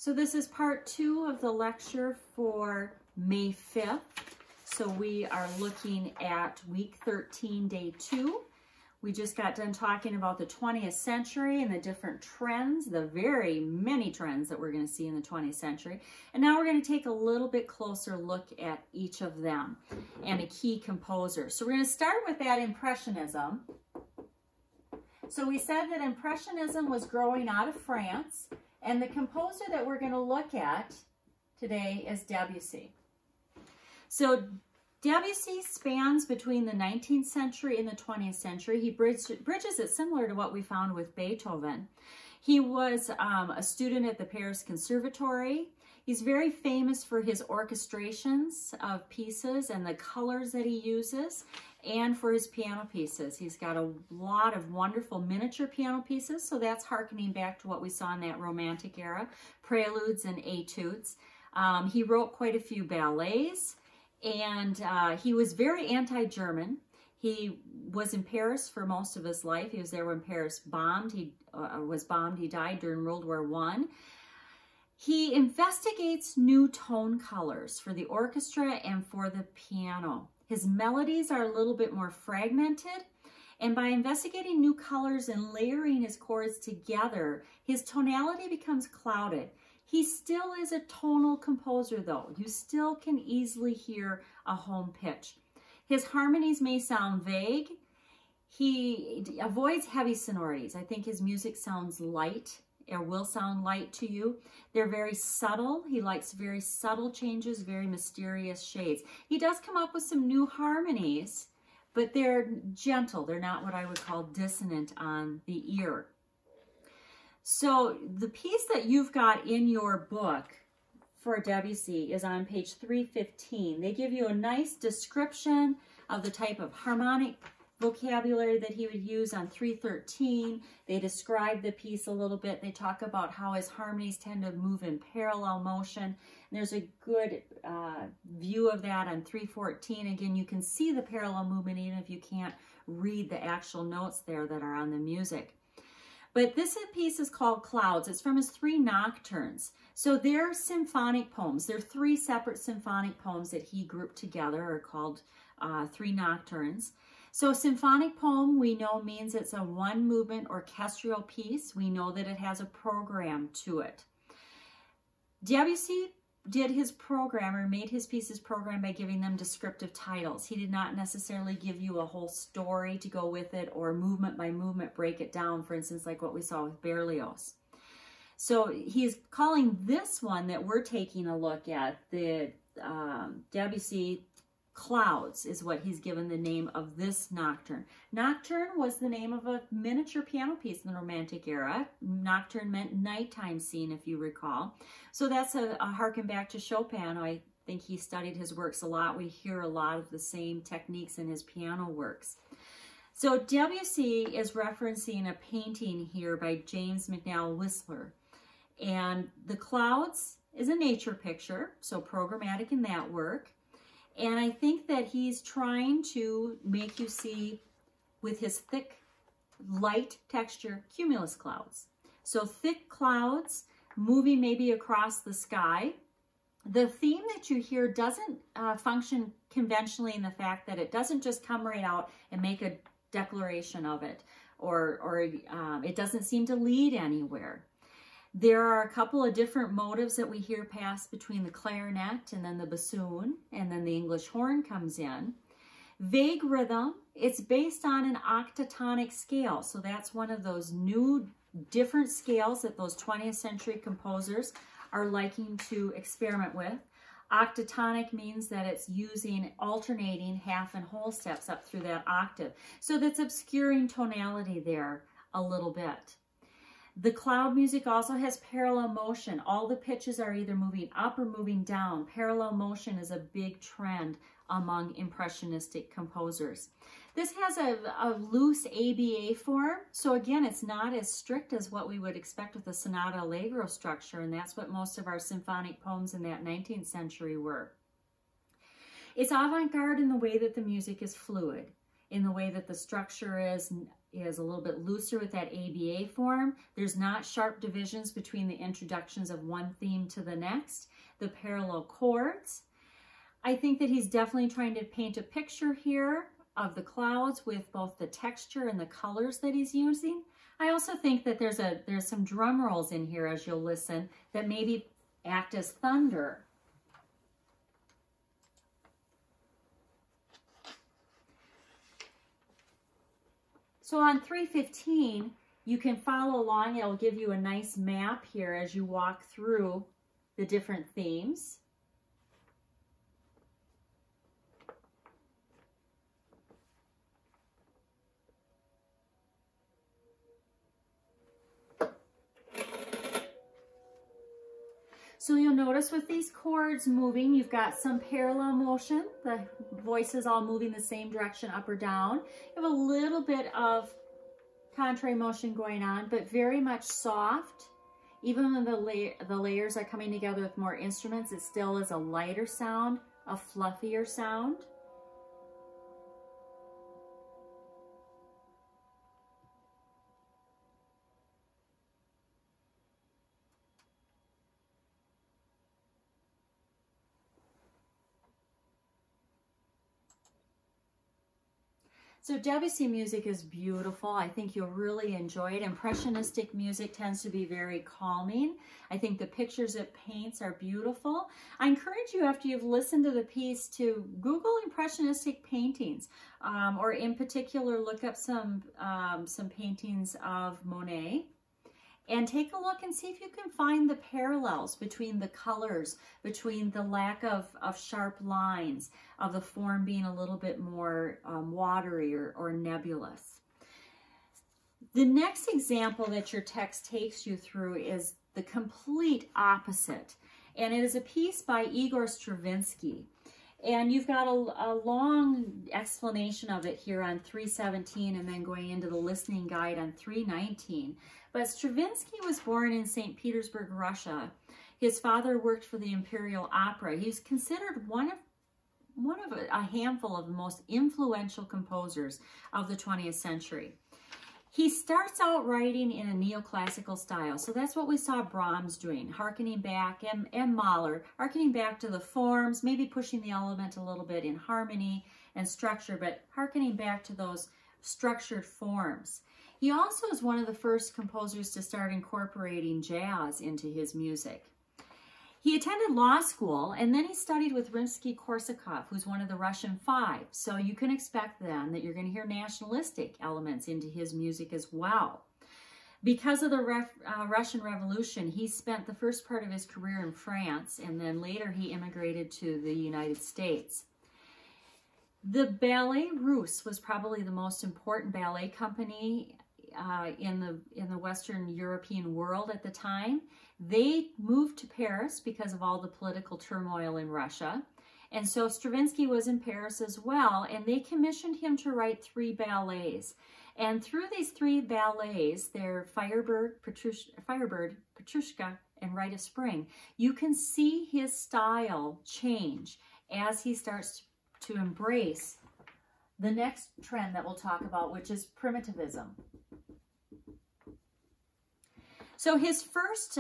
So this is part 2 of the lecture for May 5th. So we are looking at week 13, day 2. We just got done talking about the 20th century and the different trends, the very many trends that we're going to see in the 20th century. And now we're going to take a little bit closer look at each of them and a key composer. So we're going to start with that Impressionism. So we said that Impressionism was growing out of France, and the composer that we're going to look at today is Debussy. So Debussy spans between the 19th century and the 20th century. He bridges it similar to what we found with Beethoven. He was a student at the Paris Conservatory. He's very famous for his orchestrations of pieces and the colors that he uses, and for his piano pieces. He's got a lot of wonderful miniature piano pieces, so that's hearkening back to what we saw in that Romantic era, preludes and etudes. He wrote quite a few ballets, and he was very anti-German. He was in Paris for most of his life. He was there when Paris bombed. He was bombed. He died during World War I. He investigates new tone colors for the orchestra and for the piano. His melodies are a little bit more fragmented, and by investigating new colors and layering his chords together, his tonality becomes clouded. He still is a tonal composer, though. You still can easily hear a home pitch. His harmonies may sound vague. He avoids heavy sonorities. I think his music sounds light, or will sound light to you. They're very subtle. He likes very subtle changes, very mysterious shades. He does come up with some new harmonies, but they're gentle. They're not what I would call dissonant on the ear. So the piece that you've got in your book for Debussy is on page 315. They give you a nice description of the type of harmonic vocabulary that he would use on 313. They describe the piece a little bit. They talk about how his harmonies tend to move in parallel motion. And there's a good view of that on 314. Again, you can see the parallel movement even if you can't read the actual notes there that are on the music. But this piece is called Clouds. It's from his 3 nocturnes. So they're symphonic poems. They're 3 separate symphonic poems that he grouped together, are called 3 nocturnes. So a symphonic poem, we know, means it's a 1-movement orchestral piece. We know that it has a program to it. Debussy did his program, or made his pieces program, by giving them descriptive titles. He did not necessarily give you a whole story to go with it, or movement by movement break it down, for instance, like what we saw with Berlioz. So he's calling this one that we're taking a look at, the Debussy Clouds, is what he's given the name of this nocturne. Nocturne was the name of a miniature piano piece in the Romantic era. Nocturne meant nighttime scene, if you recall. So that's a harken back to Chopin. I think he studied his works a lot. We hear a lot of the same techniques in his piano works. So Debussy is referencing a painting here by James McNeill Whistler. And the Clouds is a nature picture, so programmatic in that work. And I think that he's trying to make you see, with his thick, light texture, cumulus clouds. So thick clouds moving maybe across the sky. The theme that you hear doesn't function conventionally in the fact that it doesn't just come right out and make a declaration of it, or it doesn't seem to lead anywhere. There are a couple of different motives that we hear pass between the clarinet and then the bassoon, and then the English horn comes in. Vague rhythm, it's based on an octatonic scale. So that's one of those new different scales that those 20th century composers are liking to experiment with. Octatonic means that it's using alternating half and whole steps up through that octave. So that's obscuring tonality there a little bit. The cloud music also has parallel motion. All the pitches are either moving up or moving down. Parallel motion is a big trend among impressionistic composers. This has a loose ABA form, so again, it's not as strict as what we would expect with a sonata allegro structure, and that's what most of our symphonic poems in that 19th century were. It's avant-garde in the way that the music is fluid, in the way that the structure is is a little bit looser with that ABA form. There's not sharp divisions between the introductions of one theme to the next. The parallel chords. I think that he's definitely trying to paint a picture here of the clouds with both the texture and the colors that he's using. I also think that there's some drum rolls in here as you'll listen that maybe act as thunder. So on 315, you can follow along. It'll give you a nice map here as you walk through the different themes. So you'll notice with these chords moving, you've got some parallel motion. The voice is all moving the same direction up or down. You have a little bit of contrary motion going on, but very much soft. Even when the layers are coming together with more instruments, it still is a lighter sound, a fluffier sound. So Debussy music is beautiful. I think you'll really enjoy it. Impressionistic music tends to be very calming. I think the pictures it paints are beautiful. I encourage you, after you've listened to the piece, to Google impressionistic paintings, or in particular look up some paintings of Monet. And take a look and see if you can find the parallels between the colors, between the lack of sharp lines, of the form being a little bit more watery or nebulous. The next example that your text takes you through is the complete opposite. And it is a piece by Igor Stravinsky. And you've got a long explanation of it here on 317 and then going into the listening guide on 319. But Stravinsky was born in St. Petersburg, Russia. His father worked for the Imperial Opera. He's considered one of a handful of the most influential composers of the 20th century. He starts out writing in a neoclassical style. So that's what we saw Brahms doing, hearkening back, and Mahler, hearkening back to the forms, maybe pushing the element a little bit in harmony and structure, but hearkening back to those structured forms. He also is one of the first composers to start incorporating jazz into his music. He attended law school, and then he studied with Rimsky-Korsakov, who's one of the Russian Five. So you can expect then that you're going to hear nationalistic elements into his music as well. Because of the Russian Revolution, he spent the first part of his career in France, and then later he immigrated to the United States. The Ballet Russe was probably the most important ballet company in the Western European world at the time. They moved to Paris because of all the political turmoil in Russia. And so Stravinsky was in Paris as well, and they commissioned him to write 3 ballets. And through these 3 ballets, they're Firebird, Petrushka, and Rite of Spring, you can see his style change as he starts to embrace the next trend that we'll talk about, which is primitivism. So his first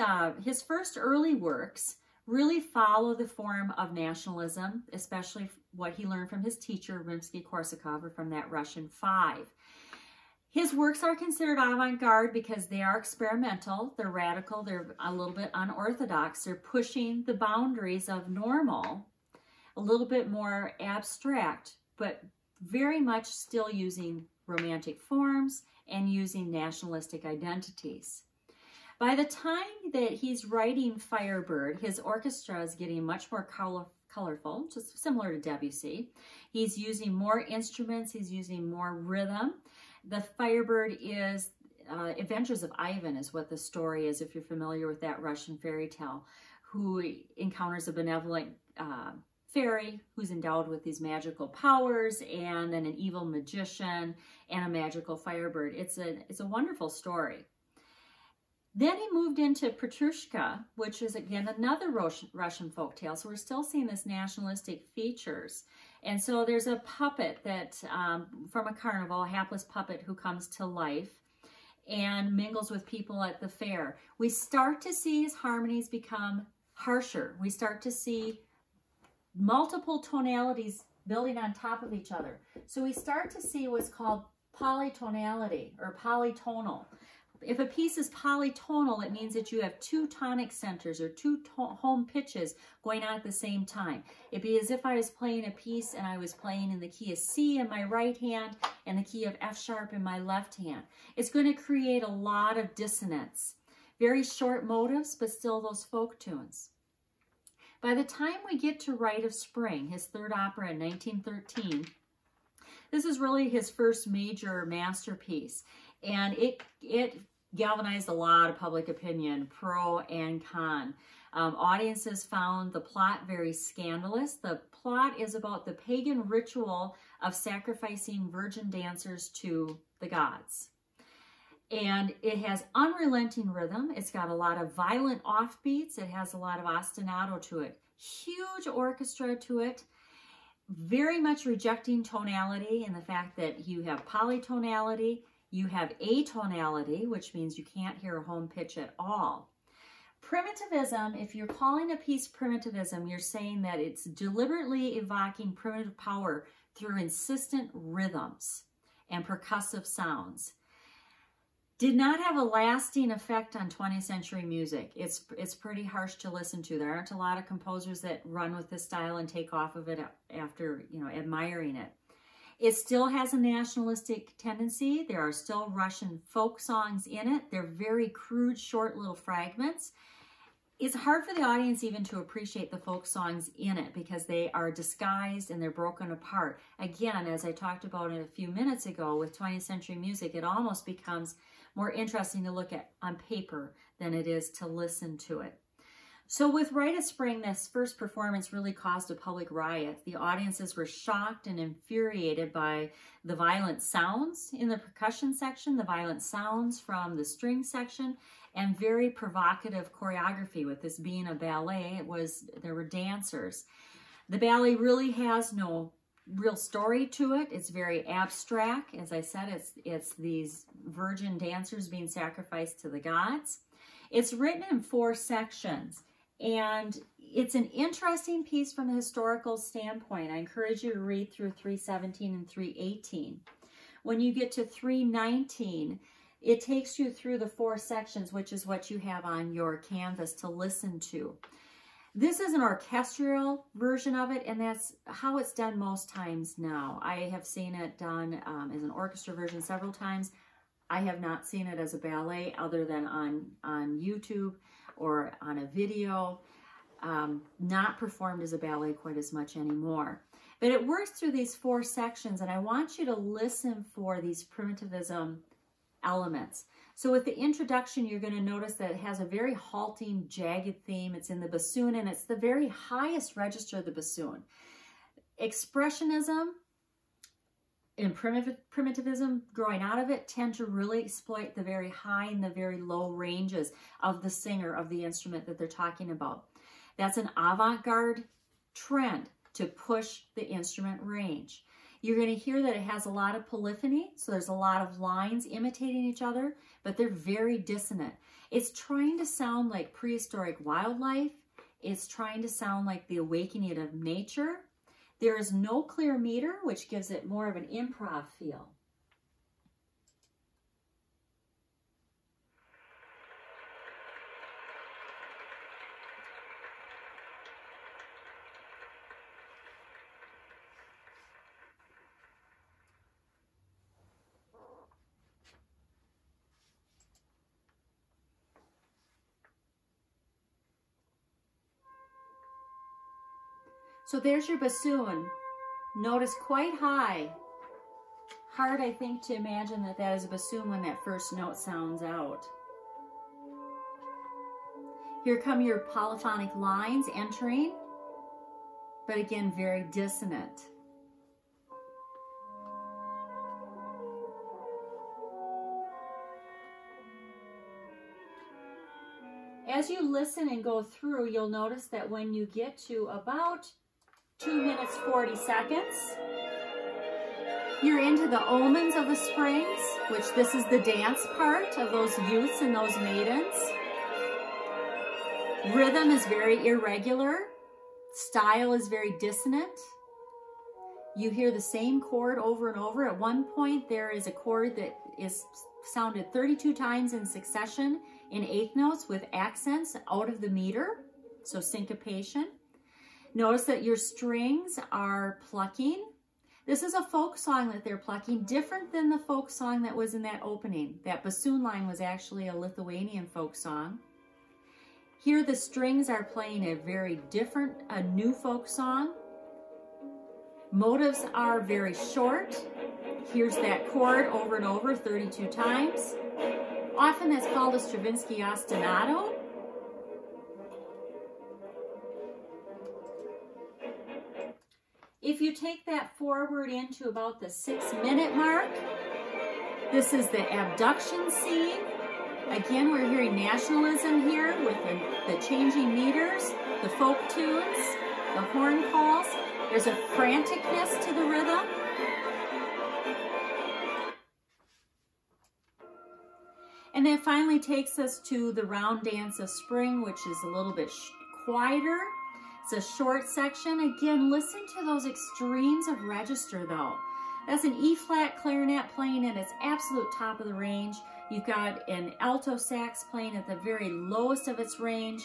early works really follow the form of nationalism, especially what he learned from his teacher, Rimsky-Korsakov, or from that Russian Five. His works are considered avant-garde because they are experimental, they're radical, they're a little bit unorthodox, they're pushing the boundaries of normal, a little bit more abstract, but very much still using romantic forms and using nationalistic identities. By the time that he's writing Firebird, his orchestra is getting much more colorful, just similar to Debussy. He's using more instruments, he's using more rhythm. The Firebird is Adventures of Ivan is what the story is, if you're familiar with that Russian fairy tale, who encounters a benevolent fairy who's endowed with these magical powers, and then an evil magician and a magical Firebird. It's a wonderful story. Then he moved into Petrushka, which is again another Russian folktale. So we're still seeing this nationalistic features. And so there's a puppet that, from a carnival, a hapless puppet who comes to life and mingles with people at the fair. We start to see his harmonies become harsher. We start to see multiple tonalities building on top of each other. So we start to see what's called polytonality or polytonal. If a piece is polytonal, it means that you have two tonic centers or two home pitches going on at the same time. It'd be as if I was playing a piece and I was playing in the key of C in my right hand and the key of F sharp in my left hand. It's going to create a lot of dissonance. Very short motives, but still those folk tunes. By the time we get to Rite of Spring, his third opera in 1913, this is really his first major masterpiece. And it galvanized a lot of public opinion, pro and con. Audiences found the plot very scandalous. The plot is about the pagan ritual of sacrificing virgin dancers to the gods. And it has unrelenting rhythm. It's got a lot of violent offbeats. It has a lot of ostinato to it. Huge orchestra to it. Very much rejecting tonality and the fact that you have polytonality. You have atonality, which means you can't hear a home pitch at all. Primitivism, if you're calling a piece primitivism, you're saying that it's deliberately evoking primitive power through insistent rhythms and percussive sounds. Did not have a lasting effect on 20th century music. It's pretty harsh to listen to. There aren't a lot of composers that run with this style and take off of it after, admiring it. It still has a nationalistic tendency. There are still Russian folk songs in it. They're very crude, short little fragments. It's hard for the audience even to appreciate the folk songs in it because they are disguised and they're broken apart. Again, as I talked about a few minutes ago with 20th century music, it almost becomes more interesting to look at on paper than it is to listen to it. So with Rite of Spring, this first performance really caused a public riot. The audiences were shocked and infuriated by the violent sounds in the percussion section, the violent sounds from the string section, and very provocative choreography. With this being a ballet, there were dancers. The ballet really has no real story to it. It's very abstract. As I said, it's these virgin dancers being sacrificed to the gods. It's written in 4 sections. And it's an interesting piece from a historical standpoint. I encourage you to read through 317 and 318. When you get to 319, it takes you through the 4 sections, which is what you have on your canvas to listen to. This is an orchestral version of it, and that's how it's done most times now. I have seen it done as an orchestra version several times. I have not seen it as a ballet other than on YouTube or on a video, not performed as a ballet quite as much anymore. But it works through these 4 sections, and I want you to listen for these primitivism elements. So with the introduction, you're going to notice that it has a very halting, jagged theme. It's in the bassoon, and it's the very highest register of the bassoon. Expressionism and primitivism growing out of it tend to really exploit the very high and the very low ranges of the singer, of the instrument that they're talking about. That's an avant-garde trend to push the instrument range. You're going to hear that it has a lot of polyphony, so there's a lot of lines imitating each other, but they're very dissonant. It's trying to sound like prehistoric wildlife. It's trying to sound like the awakening of nature. There is no clear meter, which gives it more of an improv feel. So there's your bassoon. Notice quite high. Hard, I think, to imagine that that is a bassoon when that first note sounds out. Here come your polyphonic lines entering, but again, very dissonant. As you listen and go through, you'll notice that when you get to about 2 minutes 40 seconds. You're into the omens of the springs, which this is the dance part of those youths and those maidens. Rhythm is very irregular. Style is very dissonant. You hear the same chord over and over. At one point, there is a chord that is sounded 32 times in succession in eighth notes with accents out of the meter, so syncopation. Notice that your strings are plucking. This is a folk song that they're plucking, different than the folk song that was in that opening. That bassoon line was actually a Lithuanian folk song. Here the strings are playing a very different, a new folk song. Motives are very short. Here's that chord over and over 32 times. Often that's called a Stravinsky ostinato. If you take that forward into about the 6-minute mark, this is the abduction scene. Again, we're hearing nationalism here with the changing meters, the folk tunes, the horn calls. There's a franticness to the rhythm. And then finally takes us to the round dance of spring, which is a little bit quieter. It's a short section. Again, listen to those extremes of register though. That's an E-flat clarinet playing at its absolute top of the range. You've got an alto sax playing at the very lowest of its range.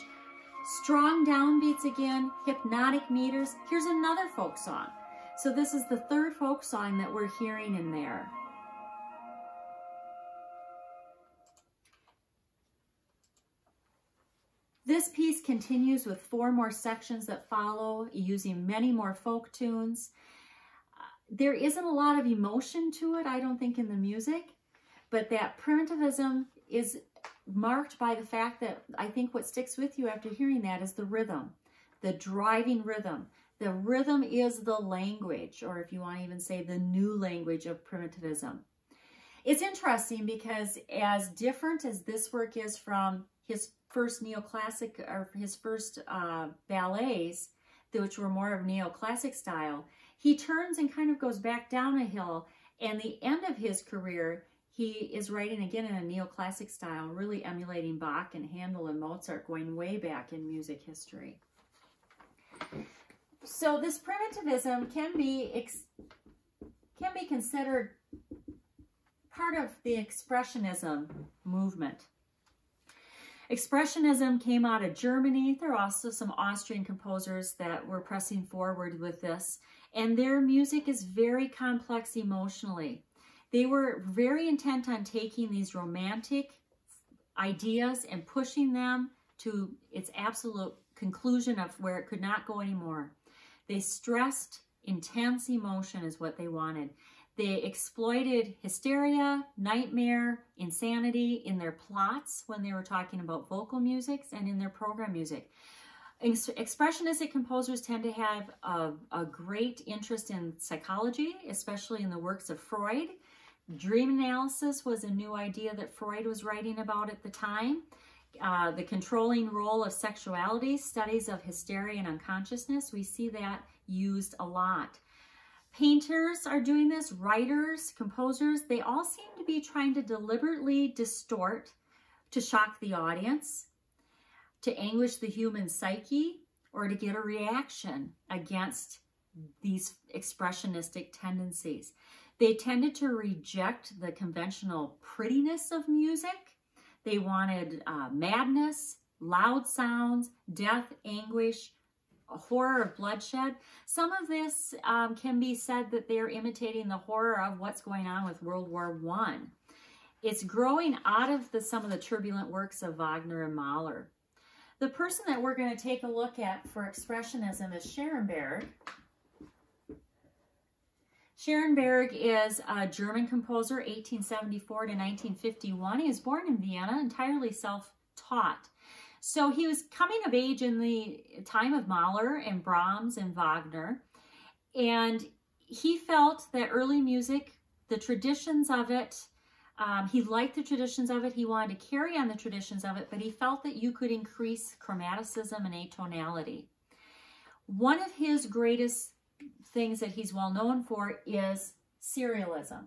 Strong downbeats again, hypnotic meters. Here's another folk song. So this is the third folk song that we're hearing in there. This piece continues with 4 more sections that follow, using many more folk tunes. There isn't a lot of emotion to it, I don't think, in the music, but that primitivism is marked by the fact that I think what sticks with you after hearing that is the rhythm, the driving rhythm. The rhythm is the language, or if you want to even say the new language of primitivism. It's interesting because as different as this work is from his first neoclassic, or his first ballets, which were more of neoclassic style, he turns and kind of goes back down a hill, and the end of his career, he is writing again in a neoclassic style, really emulating Bach and Handel and Mozart, going way back in music history. So this primitivism can be considered part of the Expressionism movement. Expressionism came out of Germany. There are also some Austrian composers that were pressing forward with this, and their music is very complex emotionally. They were very intent on taking these romantic ideas and pushing them to its absolute conclusion of where it could not go anymore. They stressed intense emotion is what they wanted. They exploited hysteria, nightmare, insanity in their plots when they were talking about vocal musics and in their program music. Expressionistic composers tend to have a great interest in psychology, especially in the works of Freud. Dream analysis was a new idea that Freud was writing about at the time. The controlling role of sexuality, studies of hysteria and unconsciousness, we see that used a lot. Painters are doing this, writers, composers, they all seem to be trying to deliberately distort to shock the audience, to anguish the human psyche, or to get a reaction against these expressionistic tendencies. They tended to reject the conventional prettiness of music. They wanted madness, loud sounds, death, anguish, horror of bloodshed. Some of this can be said that they're imitating the horror of what's going on with World War I. It's growing out of some of the turbulent works of Wagner and Mahler. The person that we're going to take a look at for Expressionism is Schoenberg. Schoenberg is a German composer, 1874 to 1951. He was born in Vienna, entirely self-taught. So he was coming of age in the time of Mahler and Brahms and Wagner, and he felt that early music, the traditions of it, he liked the traditions of it, he wanted to carry on the traditions of it, but he felt that you could increase chromaticism and atonality. One of his greatest things that he's well known for is serialism.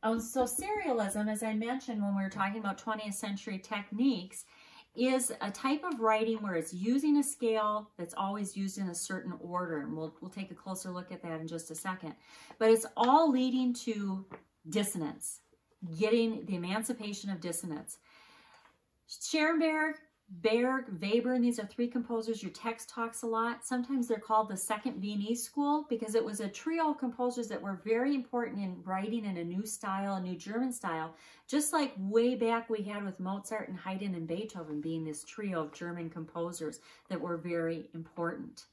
So serialism, as I mentioned when we were talking about 20th century techniques, is a type of writing where it's using a scale that's always used in a certain order. And we'll take a closer look at that in just a second. But it's all leading to dissonance, getting the emancipation of dissonance. Schoenberg, Berg, Webern, these are three composers your text talks a lot. Sometimes they're called the Second Viennese School because it was a trio of composers that were very important in writing in a new style, a new German style, just like way back we had with Mozart and Haydn and Beethoven being this trio of German composers that were very important.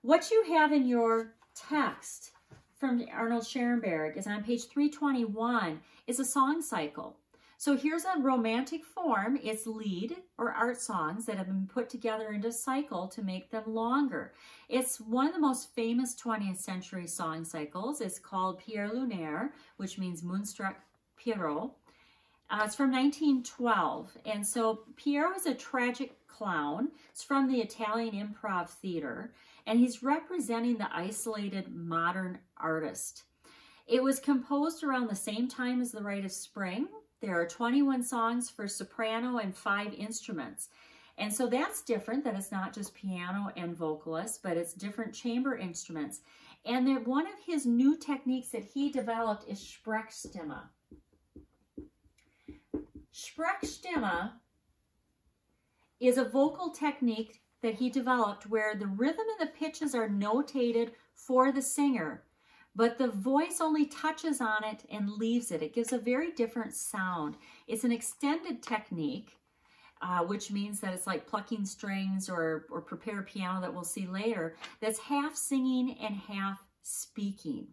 What you have in your text from Arnold Schoenberg is on page 321 is a song cycle. So here's a romantic form. It's lied or art songs that have been put together into a cycle to make them longer. It's one of the most famous 20th century song cycles. It's called Pierre Lunaire, which means Moonstruck Pierrot. It's from 1912. And so Pierrot is a tragic clown. It's from the Italian Improv Theater. And he's representing the isolated modern artist. It was composed around the same time as The Rite of Spring. There are 21 songs for soprano and 5 instruments. And so that's different, that it's not just piano and vocalists, but it's different chamber instruments. And one of his new techniques that he developed is Sprechstimme. Sprechstimme is a vocal technique that he developed where the rhythm and the pitches are notated for the singer, but the voice only touches on it and leaves it. It gives a very different sound. It's an extended technique, which means that it's like plucking strings or prepare piano that we'll see later, that's half singing and half speaking.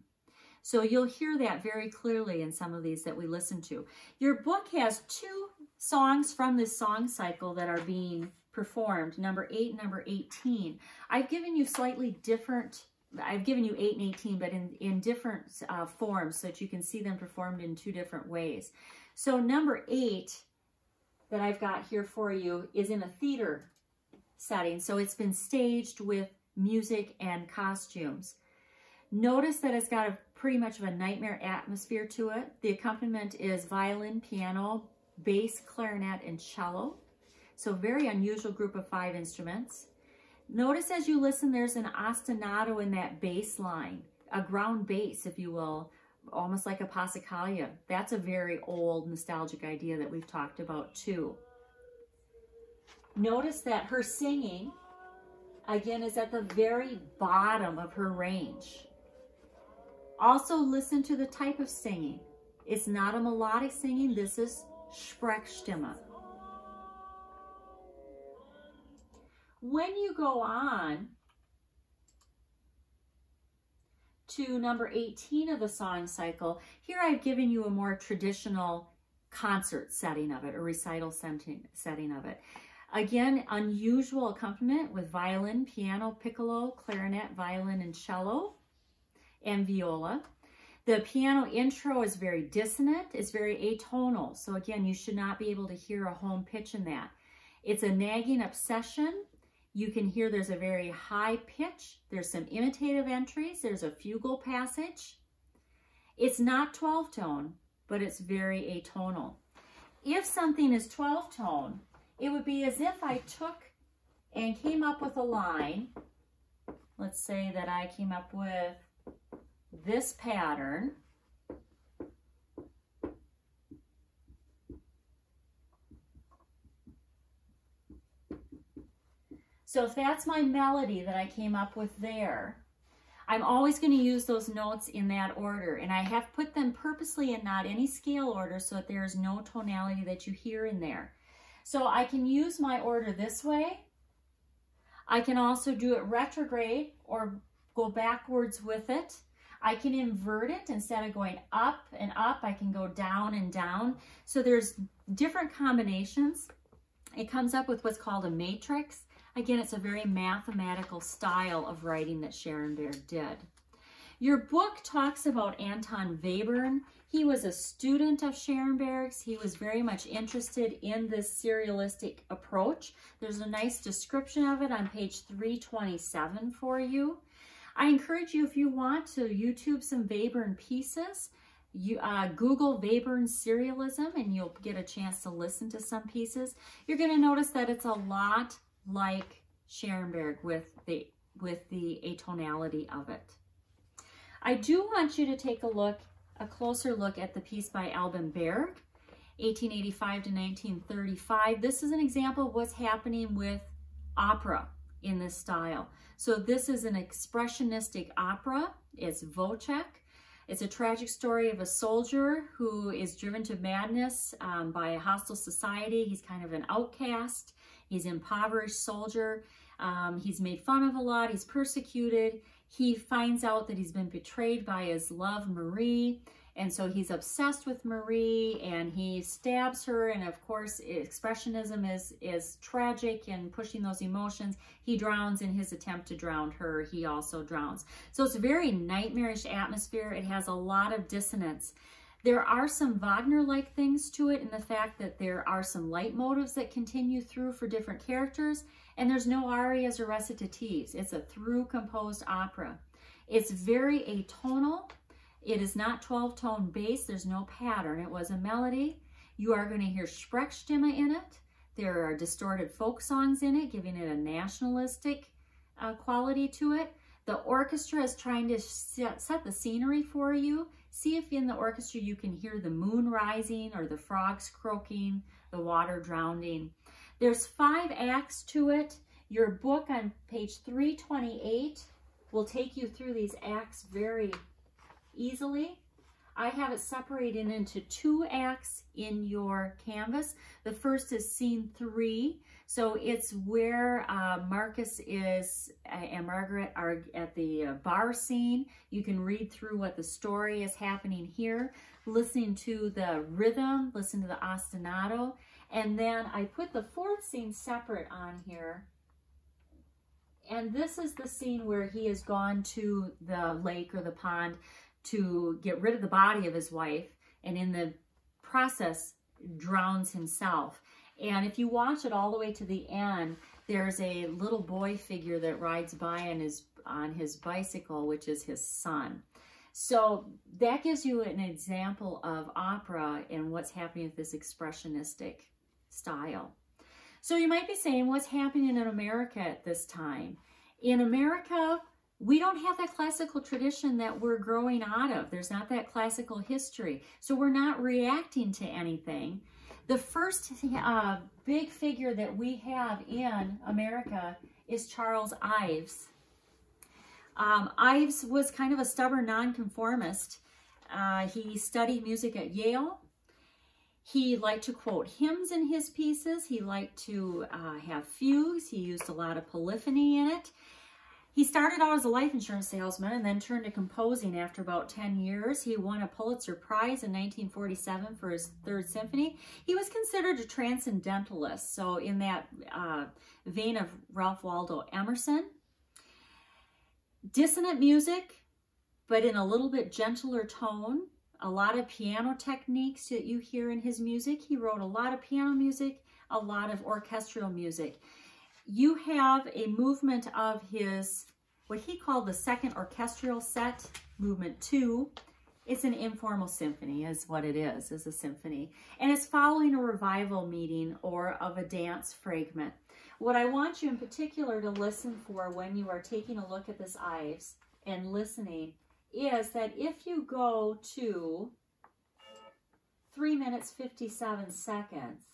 So you'll hear that very clearly in some of these that we listen to. Your book has 2 songs from this song cycle that are being performed, number 8 and number 18. I've given you slightly different, I've given you 8 and 18, but in different forms so that you can see them performed in 2 different ways. So number 8 that I've got here for you is in a theater setting. So it's been staged with music and costumes. Notice that it's got pretty much of a nightmare atmosphere to it. The accompaniment is violin, piano, bass, clarinet, and cello. So very unusual group of 5 instruments. Notice as you listen, there's an ostinato in that bass line, a ground bass, if you will, almost like a passacaglia. That's a very old nostalgic idea that we've talked about too. Notice that her singing, again, is at the very bottom of her range. Also listen to the type of singing. It's not a melodic singing, this is Sprechstimme. When you go on to number 18 of the song cycle, here I've given you a more traditional concert setting of it, a recital setting of it. Again, unusual accompaniment with violin, piano, piccolo, clarinet, violin, and cello, and viola. The piano intro is very dissonant, it's very atonal. So again, you should not be able to hear a home pitch in that. It's a nagging obsession. You can hear there's a very high pitch. There's some imitative entries. There's a fugal passage. It's not 12 tone, but it's very atonal. If something is 12 tone, it would be as if I took and came up with a line. Let's say that I came up with this pattern. So if that's my melody that I came up with there, I'm always going to use those notes in that order. And I have put them purposely in not any scale order so that there's no tonality that you hear in there. So I can use my order this way. I can also do it retrograde or go backwards with it. I can invert it. Instead of going up and up, I can go down and down. So there's different combinations. It comes up with what's called a matrix. Again, it's a very mathematical style of writing that Schoenberg did. Your book talks about Anton Webern. He was a student of Schoenberg's. He was very much interested in this serialistic approach. There's a nice description of it on page 327 for you. I encourage you, if you want, to YouTube some Webern pieces. You Google Webern serialism and you'll get a chance to listen to some pieces. You're going to notice that it's a lot like Schoenberg with the atonality of it. I do want you to take a closer look at the piece by Alban Berg, 1885 to 1935. This is an example of what's happening with opera in this style. So this is an expressionistic opera. It's Wojciech. It's a tragic story of a soldier who is driven to madness by a hostile society. He's kind of an outcast. He's an impoverished soldier. He's made fun of a lot. He's persecuted. He finds out that he's been betrayed by his love, Marie. And so he's obsessed with Marie and he stabs her. And of course, expressionism is tragic and pushing those emotions. He drowns in his attempt to drown her. He also drowns. So it's a very nightmarish atmosphere. It has a lot of dissonance. There are some Wagner-like things to it in the fact that there are some leitmotifs that continue through for different characters. And there's no arias or recitatives. It's a through composed opera. It's very atonal. It is not 12-tone bass. There's no pattern. It was a melody. You are going to hear Sprechstimme in it. There are distorted folk songs in it, giving it a nationalistic quality to it. The orchestra is trying to set the scenery for you. See if in the orchestra you can hear the moon rising or the frogs croaking, the water drowning. There's 5 acts to it. Your book on page 328 will take you through these acts very easily. I have it separated into 2 acts in your canvas. The first is scene 3. So it's where Marcus and Margaret are at the bar scene. You can read through what the story is happening here, listening to the rhythm, listen to the ostinato. And then I put the 4th scene separate on here. And this is the scene where he has gone to the lake or the pond to get rid of the body of his wife, and in the process drowns himself. And if you watch it all the way to the end, there's a little boy figure that rides by on his bicycle, which is his son. So that gives you an example of opera and what's happening with this expressionistic style. So you might be saying, what's happening in America at this time? In America, we don't have that classical tradition that we're growing out of. There's not that classical history. So we're not reacting to anything. The first big figure that we have in America is Charles Ives. Ives was kind of a stubborn nonconformist. He studied music at Yale. He liked to quote hymns in his pieces. He liked to have fugues. He used a lot of polyphony in it. He started out as a life insurance salesman and then turned to composing after about 10 years. He won a Pulitzer Prize in 1947 for his 3rd Symphony. He was considered a transcendentalist, so in that vein of Ralph Waldo Emerson. Dissonant music, but in a little bit gentler tone. A lot of piano techniques that you hear in his music. He wrote a lot of piano music, a lot of orchestral music. You have a movement of his, what he called the 2nd orchestral set, movement 2. It's an informal symphony is what it is a symphony. And it's following a revival meeting or of a dance fragment. What I want you in particular to listen for when you are taking a look at this Ives and listening is that if you go to 3 minutes 57 seconds,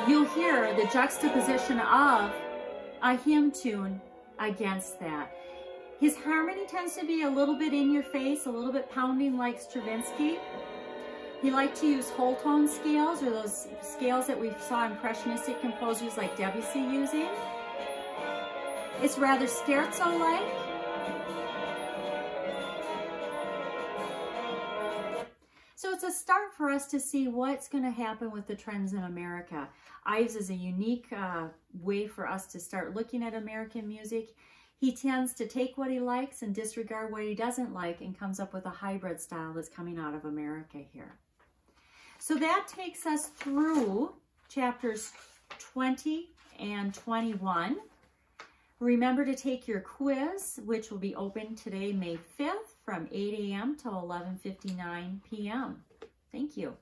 you'll hear the juxtaposition of a hymn tune against that. His harmony tends to be a little bit in your face, a little bit pounding like Stravinsky. He liked to use whole tone scales, or those scales that we saw impressionistic composers like Debussy using. It's rather scherzo-like. So it's a start for us to see what's going to happen with the trends in America. Ives is a unique way for us to start looking at American music. He tends to take what he likes and disregard what he doesn't like and comes up with a hybrid style that's coming out of America here. So that takes us through chapters 20 and 21. Remember to take your quiz, which will be open today, May 5th, from 8 a.m. till 11:59 p.m. Thank you.